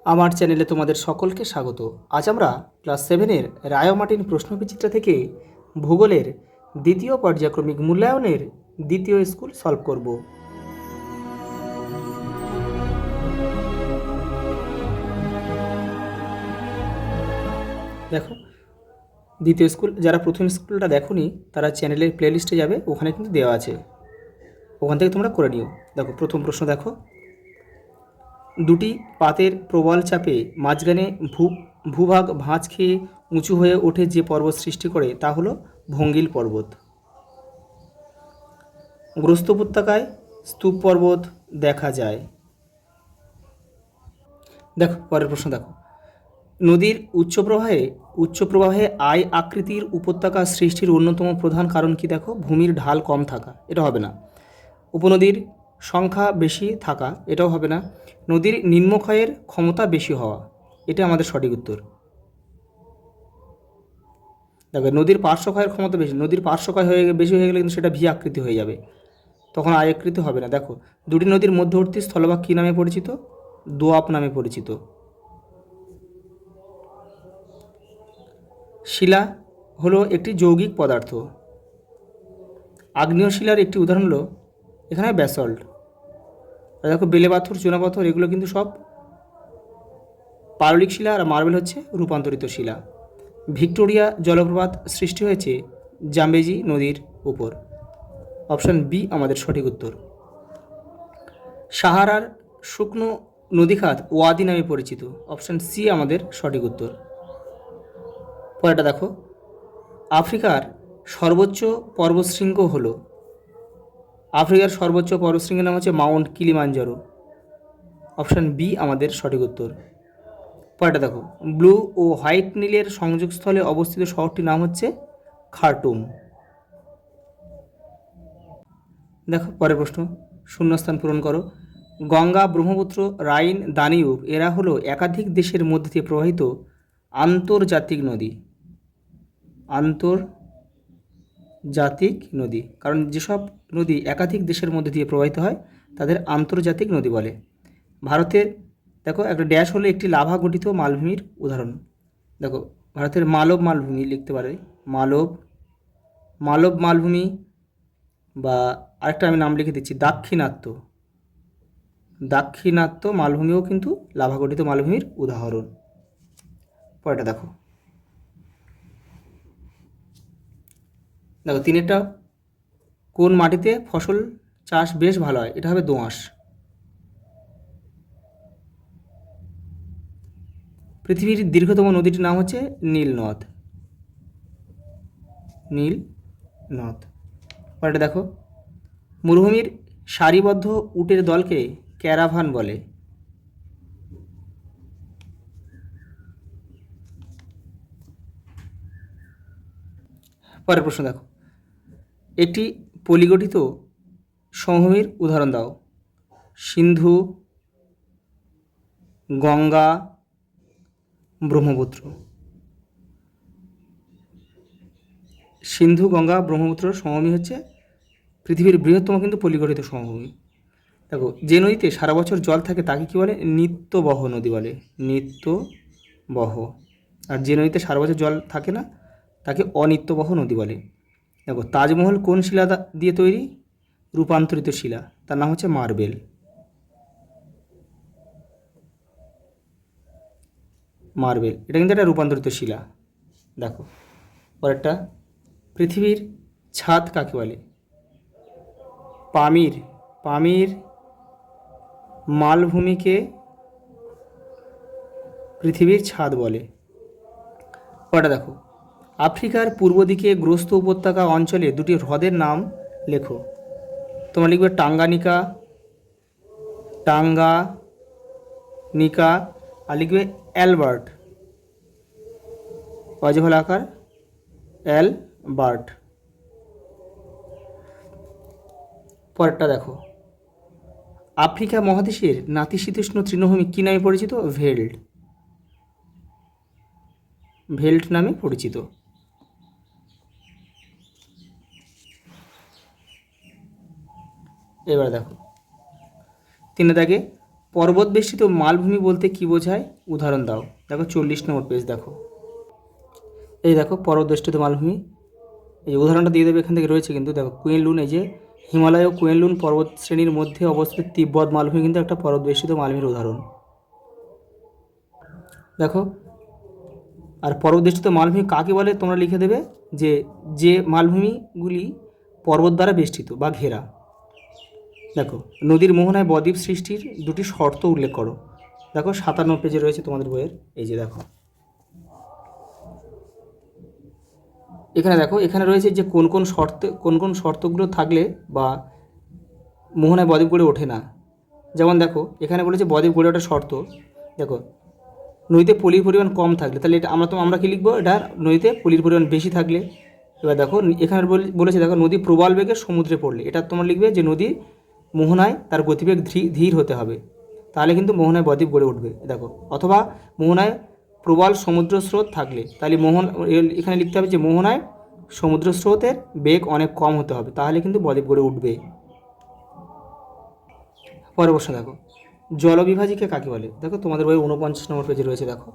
আমার চ্যানেলে তোমাদের সকলকে স্বাগত। আজ আমরা ক্লাস 7-এর রায়োমার্টিন প্রশ্নবিচিত্রা থেকে ভূগোলের দ্বিতীয় পর্যায়ক্রমিক মূল্যায়নের দ্বিতীয় স্কুল সলভ করব। দেখো, দ্বিতীয় স্কুল যারা প্রথম স্কুলটা দেখোনি তারা চ্যানেলের প্লেলিস্টে যাবে, ওখানে কিন্তু দেওয়া আছে, ওখান থেকে তোমরা করে নিও। দেখো, প্রথম প্রশ্ন দেখো, দুটি পাতের প্রবল চাপে মাঝখানে ভূভাগ ভাঁজ খেয়ে উঁচু হয়ে ওঠে যে পর্বত সৃষ্টি করে তা হলো ভঙ্গিল পর্বত। গ্রস্ত উপত্যকায় স্তূপ পর্বত দেখা যায়। দেখো, পরের প্রশ্ন দেখো, নদীর উচ্চ প্রবাহে আই আকৃতির উপত্যকা সৃষ্টির অন্যতম প্রধান কারণ কি? দেখো, ভূমির ঢাল কম থাকা, এটা হবে না। উপনদীর সংখ্যা বেশি থাকা, এটাও হবে না। নদীর নিম্নক্ষয়ের ক্ষমতা বেশি হওয়া, এটা আমাদের সঠিক উত্তর। দেখো, নদীর পার্শ্বক্ষয়ের ক্ষমতা বেশি, নদীর পার্শ্বক্ষয় বেশি হয়ে গেলে কিন্তু সেটা ভি আকৃতি হয়ে যাবে, তখন আই আকৃতি হবে না। দেখো, দুটি নদীর মধ্যবর্তী স্থলভাগ কী নামে পরিচিত? দোআব নামে পরিচিত। শিলা হলো একটি যৌগিক পদার্থ। আগ্নেয় শিলার একটি উদাহরণ হলো এখানে ব্যাসল্ট। দেখো, বেলে পাথর, চুনাপাথর এগুলো কিন্তু সব পাললিক শিলা, আর মার্বেল হচ্ছে রূপান্তরিত শিলা। ভিক্টোরিয়া জলপ্রপাত সৃষ্টি হয়েছে জাম্বেজি নদীর উপর। অপশান বি আমাদের সঠিক উত্তর। সাহারার শুকনো নদীখাত ওয়াদি নামে পরিচিত। অপশান সি আমাদের সঠিক উত্তর। পরেরটা দেখো, আফ্রিকার সর্বোচ্চ পর্বতশৃঙ্গ হল, আফ্রিকার সর্বোচ্চ পর্বতশৃঙ্গের নাম হচ্ছে মাউন্ট কিলিমাঞ্জারো। অপশান বি আমাদের সঠিক উত্তর। পরেরটা দেখো, ব্লু ও হোয়াইট নীলের সংযোগস্থলে অবস্থিত শহরটির নাম হচ্ছে খার্টুম। দেখো, পরের প্রশ্ন, শূন্যস্থান পূরণ করো। গঙ্গা, ব্রহ্মপুত্র, রাইন, দানিউব এরা হলো একাধিক দেশের মধ্যে দিয়ে প্রবাহিত আন্তর্জাতিক নদী। আন্তর্জাতিক নদী, কারণ যেসব নদী একাধিক দেশের মধ্যে দিয়ে প্রবাহিত হয় তাদের আন্তর্জাতিক নদী বলে। ভারতের দেখো, একটা ড্যাশ হলো একটি লাভা গঠিত মালভূমির উদাহরণ। দেখো, ভারতের মালব মালভূমি লিখতে পারে, মালব মালভূমি, বা আরেকটা আমি নাম লিখে দিচ্ছি, দাক্ষিণাত্য মালভূমিও কিন্তু লাভা গঠিত মালভূমির উদাহরণ। পরেরটা দেখো, তিনেরটা, কোন মাটিতে ফসল চাষ বেশ ভালো হয়? এটা হবে দোআঁশ। পৃথিবীর দীর্ঘতম নদীটির নাম হচ্ছে নীল নদ। পরেরটা দেখো, মরুভূমির সারিবদ্ধ উটের দলকে ক্যারাভান বলে। পরের প্রশ্ন দেখো, একটি পলিগঠিত সমভূমির উদাহরণ দাও। সিন্ধু, গঙ্গা, ব্রহ্মপুত্র। সিন্ধু, গঙ্গা, ব্রহ্মপুত্র সমভূমি হচ্ছে পৃথিবীর বৃহত্তম কিন্তু পলিগঠিত সমভূমি। দেখো, যে নদীতে সারা বছর জল থাকে তাকে কী বলে? নিত্যবহ নদী বলে, নিত্যবহ। আর যে নদীতে সারা বছর জল থাকে না তাকে অনিত্যবহ নদী বলে। দেখো, তাজমহল কোন শিলা দিয়ে তৈরি? রূপান্তরিত শিলা, তার নাম হচ্ছে মার্বেল। এটা কিন্তু একটা রূপান্তরিত শিলা। দেখো, পরেরটা, পৃথিবীর ছাদ কাকে বলে? পামির মালভূমিকে পৃথিবীর ছাদ বলে। পরেরটা দেখো, আফ্রিকার পূর্ব দিকে গ্রস্ত উপত্যকা অঞ্চলে দুটি হ্রদের নাম লেখো। তোমরা লিখবে টাঙ্গানিকা, আর লিখবে অ্যালবার্ট, অজফল আকার অ্যালবার্ট। পরেরটা দেখো, আফ্রিকা মহাদেশের নাতিশীতোষ্ণ তৃণভূমি কী নামে পরিচিত? ভেল্ট নামে পরিচিত। এবার দেখো, তিনে দাগে, পর্বত বেষ্টিত মালভূমি বলতে কি বোঝায়, উদাহরণ দাও। দেখো 40 নম্বর পেজ দেখো, এই দেখো পর্বত বেষ্টিত মালভূমি, এই উদাহরণটা দিয়ে দেবে, এখান থেকে রয়েছে কিন্তু দেখো কুয়েনলুন, এই যে হিমালয় ও কুয়েনলুন পর্বত শ্রেণীর মধ্যে অবস্থিত তিব্বত মালভূমি কিন্তু একটা পর্বত বেষ্টিত মালভূমির উদাহরণ। দেখো আর পর্বত বেষ্টিত মালভূমি কাকে বলে তোমরা লিখে দেবে, যে যে মালভূমিগুলি পর্বত দ্বারা বেষ্টিত বা ঘেরা। দেখো নদীর মোহনায় বদ্বীপ সৃষ্টির দুটি শর্ত উল্লেখ করো। দেখো 57 পেজে রয়েছে তোমাদের বইয়ের, এই যে দেখো এখানে দেখো, এখানে রয়েছে যে কোন কোন শর্তগুলো থাকলে বা মোহনায় বদ্বীপ গড়ে ওঠে না। যেমন দেখো এখানে বলেছে বদ্বীপ গড়ে ওঠার শর্ত, দেখো নদীতে পলির পরিমাণ কম থাকলে, তাহলে এটা আমরা কি লিখবো, এটা নদীতে পলির পরিমাণ বেশি থাকলে। এবার দেখো এখানে বলেছে দেখো নদী প্রবল বেগে সমুদ্রে পড়লে, এটা তোমরা লিখবে যে নদী মোহনায় তার গতিবেগ ধীর হতে হবে, তাহলে কিন্তু মোহনায় বদ্বীপ গড়ে উঠবে। দেখো অথবা মোহনায় প্রবল সমুদ্র স্রোত থাকলে, তাহলে এখানে লিখতে হবে যে মোহনায় সমুদ্র স্রোতের বেগ অনেক কম হতে হবে, তাহলে কিন্তু বদ্বীপ গড়ে উঠবে। পরের প্রশ্ন দেখো, জলবিভাজিকা কাকে বলে। দেখো তোমাদের বই 49 নম্বর পেজে রয়েছে, দেখো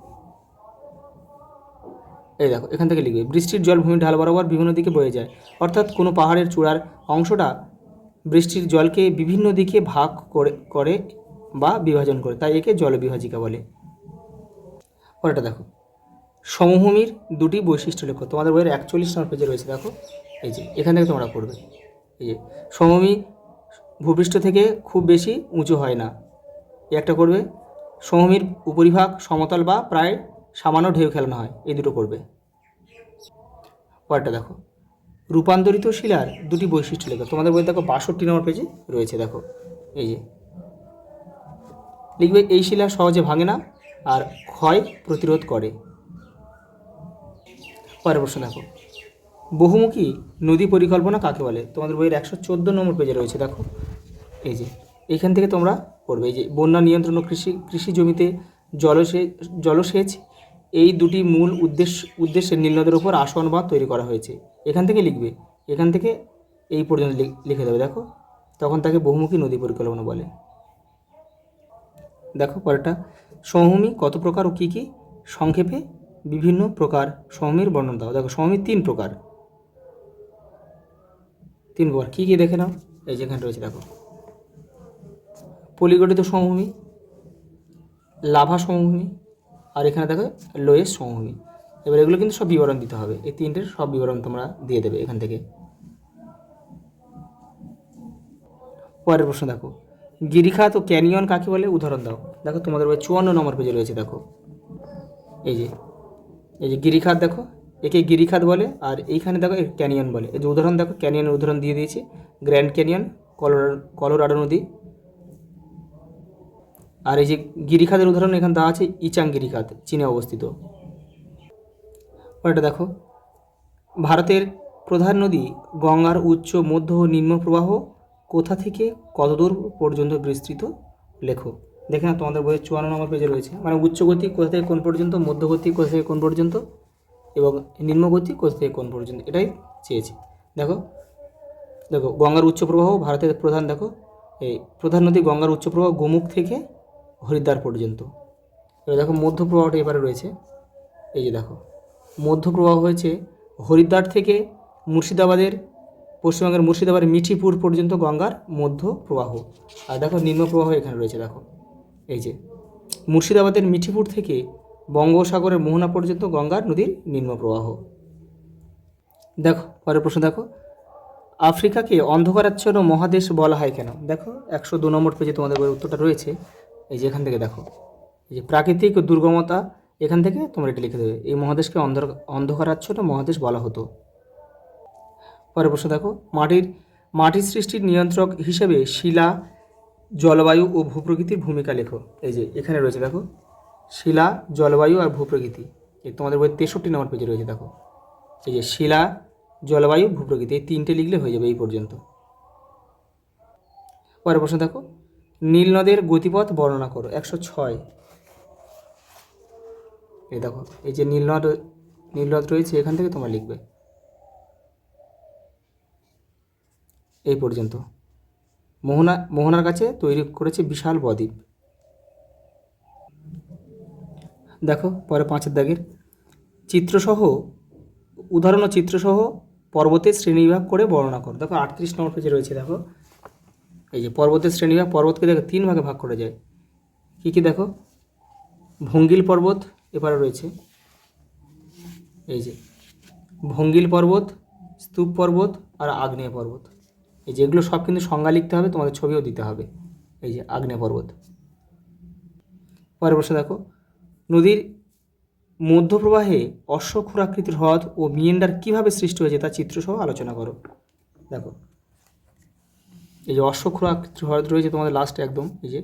এই দেখো এখান থেকে লিখবে বৃষ্টির জল ভূমির ঢাল বরাবর বিভিন্ন দিকে বয়ে যায়, অর্থাৎ কোনো পাহাড়ের চূড়ার অংশটা বৃষ্টির জলকে বিভিন্ন দিকে ভাগ করে বা বিভাজন করে, তাই একে জলবিভাজিকা বলে। পরেরটা দেখো, সমভূমির দুটি বৈশিষ্ট্য লেখো। তোমাদের বইয়ের 41 নম্বর পেজে রয়েছে, দেখো এই যে এখান থেকে তোমরা করবে, এই যে সমভূমি ভূপৃষ্ঠ থেকে খুব বেশি উঁচু হয় না, একটা করবে। সমভূমির উপরিভাগ সমতল বা প্রায় সামান্য ঢেউ খেলানো হয়, এই দুটো করবে। পরেরটা দেখো, রূপান্তরিত শিলার দুটি বৈশিষ্ট্য লেখো। তোমাদের বই দেখো 62 নম্বর পেজে রয়েছে, দেখো এই যে লিখবে এই শিলা সহজে ভাঙে না আর ক্ষয় প্রতিরোধ করে। পরের প্রশ্ন দেখো, বহুমুখী নদী পরিকল্পনা কাকে বলে। তোমাদের বইয়ের 114 নম্বর পেজে রয়েছে, দেখো এই যে এখান থেকে তোমরা করবে, এই যে বন্যা নিয়ন্ত্রণ ও কৃষি জমিতে জলসেচ এই দুটি মূল উদ্দেশ্যে নীলনদের উপর আসন বাঁধ তৈরি করা হয়েছে। এখান থেকে লিখবে, এখান থেকে এই পর্যন্ত লিখে দেবে, দেখো তখন তাকে বহুমুখী নদী পরিকল্পনা বলে। দেখো পরেরটা, সমভূমি কত প্রকার ও কী কী, সংক্ষেপে বিভিন্ন প্রকার সমভূমির বর্ণনা দাও। দেখো সমভূমি তিন প্রকার কী কী দেখে নাও, এই যেখানে রয়েছে দেখো, পলিগঠিত সমভূমি, লাভা সমভূমি, আর এখানে দেখো লোয়েস সমভূমি। এবার এগুলো কিন্তু সব বিবরণ দিতে হবে, এই তিনটের সব বিবরণ তোমরা দিয়ে দেবে এখান থেকে। পরের প্রশ্ন দেখো, গিরিখাত ও ক্যানিয়ন কাকে বলে, উদাহরণ দাও। দেখো তোমাদের বই 54 নম্বর পেজে রয়েছে, দেখো এই যে গিরিখাত, দেখো একে গিরিখাত বলে, আর এইখানে দেখো এর ক্যানিয়ন বলে। এই যে উদাহরণ দেখো, ক্যানিয়নের উদাহরণ দিয়ে দিয়েছি, গ্র্যান্ড ক্যানিয়ন, কলোরাডো নদী। আর এই যে গিরিখাতের উদাহরণ এখানে দেওয়া আছে, ইচাং গিরিখাত, চীনে অবস্থিত। এটা দেখো, ভারতের প্রধান নদী গঙ্গার উচ্চ, মধ্য ও নিম্ন প্রবাহ কোথা থেকে কতদূর পর্যন্ত বিস্তৃত, লেখো। দেখে না তোমাদের বইয়ের 54 নম্বর পেজে রয়েছে, মানে উচ্চগতি কোথা থেকে কোন পর্যন্ত, মধ্যগতি কোথা থেকে কোন পর্যন্ত, এবং নিম্নগতি কোথা থেকে কোন পর্যন্ত, এটাই চেয়েছি। দেখো দেখো গঙ্গার উচ্চ প্রবাহ ভারতের প্রধান, দেখো এই প্রধান নদী গঙ্গার উচ্চ প্রবাহ গোমুখ থেকে হরিদ্বার পর্যন্ত। এবার দেখো মধ্য প্রবাহটা এবারে রয়েছে, এই যে দেখো মধ্য প্রবাহ হয়েছে হরিদ্বার থেকে পশ্চিমবঙ্গের মুর্শিদাবাদের মিঠিপুর পর্যন্ত গঙ্গার মধ্য প্রবাহ। আর দেখো নিম্ন প্রবাহ এখানে রয়েছে, দেখো এই যে মুর্শিদাবাদের মিঠিপুর থেকে বঙ্গোপসাগরের মোহনা পর্যন্ত গঙ্গার নদীর নিম্ন প্রবাহ। দেখো পরের প্রশ্ন দেখো, আফ্রিকাকে অন্ধকারাচ্ছন্ন মহাদেশ বলা হয় কেন। দেখো 102 নম্বর পেজে তোমাদের বইয়ের উত্তরটা রয়েছে, এই যে এখান থেকে দেখো, এই যে প্রাকৃতিক দুর্গমতা, এখান থেকে তোমরা এটা লিখে দেবে, এই মহাদেশকে অন্ধকারাচ্ছন্ন মহাদেশ বলা হতো। পরের প্রশ্ন দেখো, মাটির সৃষ্টির নিয়ন্ত্রক হিসেবে শিলা, জলবায়ু ও ভূপ্রকৃতির ভূমিকা লেখো। এই যে এখানে রয়েছে, দেখো শিলা, জলবায়ু আর ভূপ্রকৃতি, এই তোমাদের বই 63 নম্বর পেজে রয়েছে, দেখো এই যে শিলা, জলবায়ু, ভূপ্রকৃতি, এই তিনটে লিখলে হয়ে যাবে এই পর্যন্ত। পরের প্রশ্ন দেখো, নীল নদের গতিপথ বর্ণনা করো। 106, এই দেখো এই যে নীল নদ রয়েছে, এখান থেকে তোমরা লিখবে এই পর্যন্ত। মোহনার কাছে তৈরি করেছে বিশাল বদ্বীপ। দেখো পরে 5 দাগের চিত্রসহ উদাহরণ ও চিত্রসহ পর্বতের শ্রেণীবিভাগ করে বর্ণনা করো। দেখো 38 নম্বর পেজে রয়েছে। দেখো এই যে পর্বতের শ্রেণীবিভাগ, পর্বতকে দেখো 3 ভাগে ভাগ করা যায়। কী কী দেখো, ভঙ্গিল পর্বত এবারে রয়েছে, এই যে ভঙ্গিল পর্বত, স্তূপ পর্বত আর আগ্নেয় পর্বত। এই যেগুলো সব কিন্তু সংজ্ঞা লিখতে হবে, তোমাদের ছবিও দিতে হবে। এই যে আগ্নেয় পর্বত। পরের প্রশ্ন দেখো, নদীর মধ্যপ্রবাহে অশ্বক্ষুরাকৃতির হ্রদ ও মিয়েন্ডার কীভাবে সৃষ্টি হয়েছে তা চিত্রসহ আলোচনা করো। দেখো এই যে অশ্বক্ষুরাকৃতির হ্রদ রয়েছে তোমাদের লাস্টে একদম, এই যে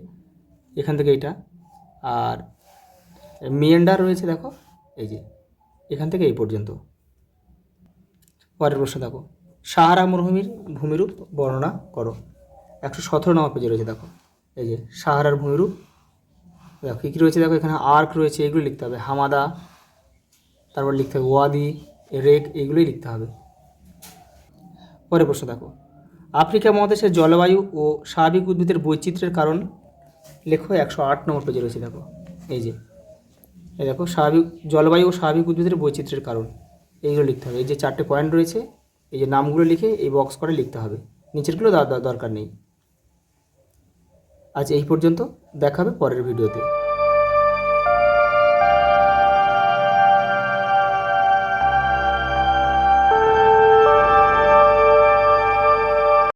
এখান থেকে এইটা, আর মিয়েন্ডার রয়েছে দেখো এই যে এখান থেকে এই পর্যন্ত। পরের প্রশ্ন দেখো, সাহারা মরুভূমির ভূমিরূপ বর্ণনা করো। 117 নম্বর পেজে রয়েছে। দেখো এই যে সাহারার ভূমিরূপ, দেখো কী কী রয়েছে, দেখো এখানে আর্ক রয়েছে, এগুলো লিখতে হবে, হামাদা, তারপর লিখতে হবে ওয়াদি, রেক, এইগুলোই লিখতে হবে। পরের প্রশ্ন দেখো, আফ্রিকা মহাদেশের জলবায়ু ও স্বাভাবিক উদ্ভিদের বৈচিত্র্যের কারণ লেখো। 108 নম্বর পেজে রয়েছে। দেখো এই যে এই দেখো স্বাভাবিক জলবায়ু ও স্বাভাবিক উদ্ভিদের বৈচিত্র্যের কারণ, এইগুলো লিখতে হবে। এই যে 4টে পয়েন্ট রয়েছে, এই যে নামগুলো লিখে এই বক্স করে লিখতে হবে, নিচেরগুলো দরকার নেই। আজ এই পর্যন্ত, দেখা হবে পরের ভিডিওতে।